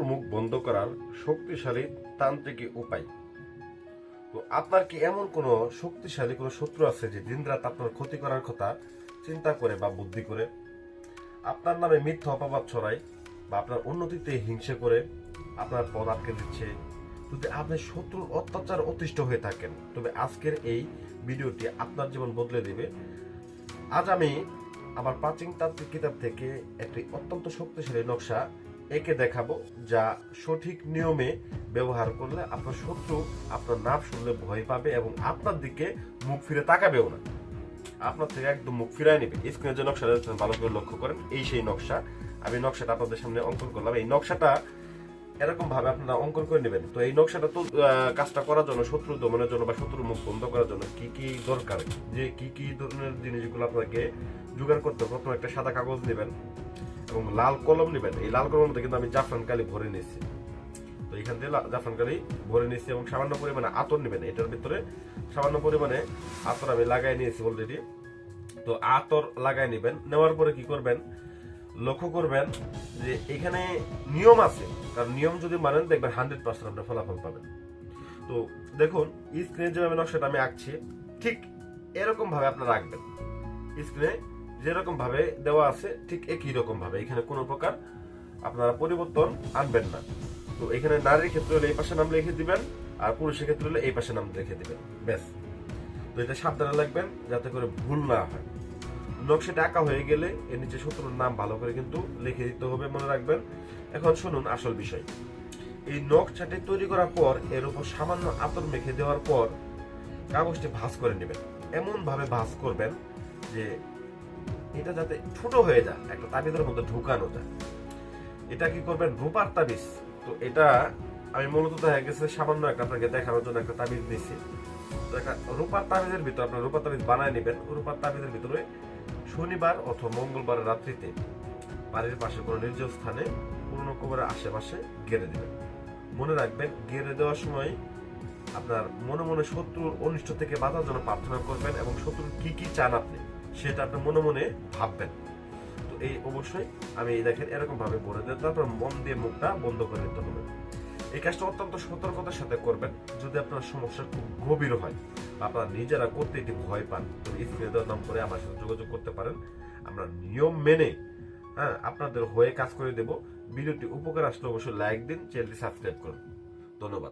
মুখ বন্ধ করার শক্তিশালী তান্ত্রিক উপায়। তো আপনার কি এমন কোনো শক্তিশালী কোনো শত্রু আছে যে দিনরাত আপনার ক্ষতি করার কথা চিন্তা করে বা বুদ্ধি করে আপনার নামে মিথ্যা অপবাদ ছড়ায় বা আপনার উন্নতিতে হিংসে করে আপনার পথ আটকে দিচ্ছে? যদি আপনি শত্রুর অত্যাচার অতিষ্ঠ হয়ে থাকেন তবে আজকের এই ভিডিওটি আপনার জীবন বদলে দেবে। আজ আমি আমার প্রাচীন তান্ত্রিক কিতাব থেকে একটি অত্যন্ত শক্তিশালী নকশা এঁকে দেখাবো, যা সঠিক নিয়মে ব্যবহার করলে আপনার শত্রু আপনার নাম শুনলে ভয় পাবে এবং আপনার দিকে মুখ ফিরে তাকাবেও না, আপনার থেকে একদম মুখ ফিরায় নেবে। স্ক্রিনে যে নকশাটা দেখছেন ভালো করে লক্ষ্য করেন, এই সেই নকশা। আমি নকশাটা আপনাদের সামনে অঙ্কন করলাম। এই নকশাটা এরকম ভাবে আপনারা অঙ্কন করে নেবেন। তো এই নকশাটা তো কাজটা করার জন্য, শত্রু দমনের জন্য বা শত্রুর মুখ বন্ধ করার জন্য কি কি দরকার, যে কি কি ধরনের জিনিসগুলো আপনাকে জোগাড় করতে হবে। প্রথমে একটা সাদা কাগজ নেবেন এবং লাল কলম নেবেন। এই লাল কলমের মধ্যে কিন্তু আমি জাফরান কালি ভরে নিয়েছি। তো এখান থেকে জাফরান কালি ভরে নিয়েছি এবং সামান্য পরিমাণে আতর নেবেন। এটার ভিতরে সামান্য পরিমাণে আতর আমি লাগাই নিয়েছি অলরেডি। তো আতর লাগাই নেবেন। নেওয়ার পরে কি করবেন, লক্ষ্য করবেন যে এখানে নিয়ম আছে, কারণ নিয়ম যদি মানেন দেখবেন 100% আপনি ফলাফল পাবেন। তো দেখুন স্ক্রিনে যেভাবে নকশাটা আমি আঁকছি ঠিক এরকম ভাবে আপনারা আঁকবেন। স্ক্রিনে যেরকম ভাবে দেওয়া আছে ঠিক একই রকম ভাবে, এখানে কোনো প্রকার আপনারা পরিবর্তন আনবেন না। তো এখানে নারীর ক্ষেত্রে হলে এই পাশে নাম লিখে দিবেন, আর পুরুষের ক্ষেত্রে হলে এই পাশে নাম লিখে দিবেন, ব্যাস। তো এটা সাবধানে লাগবেন যাতে করে ভুল না হয়। নকশাটা আঁকা হয়ে গেলে এর নিচে শত্রুর নাম ভালো করে কিন্তু লিখে দিতে হবে, মনে রাখবেন। এখন শুনুন আসল বিষয়। এই নকশাটি তৈরি করার পর এর উপর সামান্য আতর মেখে দেওয়ার পর কাগজটি ভাঁজ করে নেবেন। এমন ভাবে ভাঁজ করবেন যে এটা যাতে ছোট হয়ে যায়, একটা তাবিজের মধ্যে ঢুকানো যায়। এটা কি করবেন, রূপার তাবিজ। তো এটা আমি মূলত দেখা গেছে সামান্য একটা আপনাকে দেখানোর জন্য একটা তাবিজ দিচ্ছি। তো একটা রূপার তাবিজের ভিতরে আপনার রূপার তাবিজ বানায় নেবেন। রূপার তাবিজের ভিতরে শনিবার অথবা মঙ্গলবার রাত্রিতে বাড়ির পাশে কোনো নির্জন স্থানে পুরনো কবরের আশেপাশে গেড়ে দেবেন। মনে রাখবেন, গেড়ে দেওয়ার সময় আপনার মনে মনে শত্রুর অনিষ্ট থেকে বাঁচার জন্য প্রার্থনা করবেন এবং শত্রুর কি কি চান আপনি সেটা আপনি মনে মনে ভাববেন। তো এই অবশ্যই আমি দেখেন এরকম ভাবে বলে দেন, তারপর মন দিয়ে মুখটা বন্ধ করে দিতে হবে। এই কাজটা অত্যন্ত সতর্কতার সাথে করবেন। যদি আপনার সমস্যা খুব গভীর হয়, আপনারা নিজেরা করতে একটি ভয় পান, তো স্ক্রিনে দেওয়ার নাম করে আমার সাথে যোগাযোগ করতে পারেন। আমরা নিয়ম মেনে আপনাদের হয়ে কাজ করে দেব। ভিডিওটি উপকার আসলে অবশ্যই লাইক দিন, চ্যানেলটি সাবস্ক্রাইব করুন। ধন্যবাদ।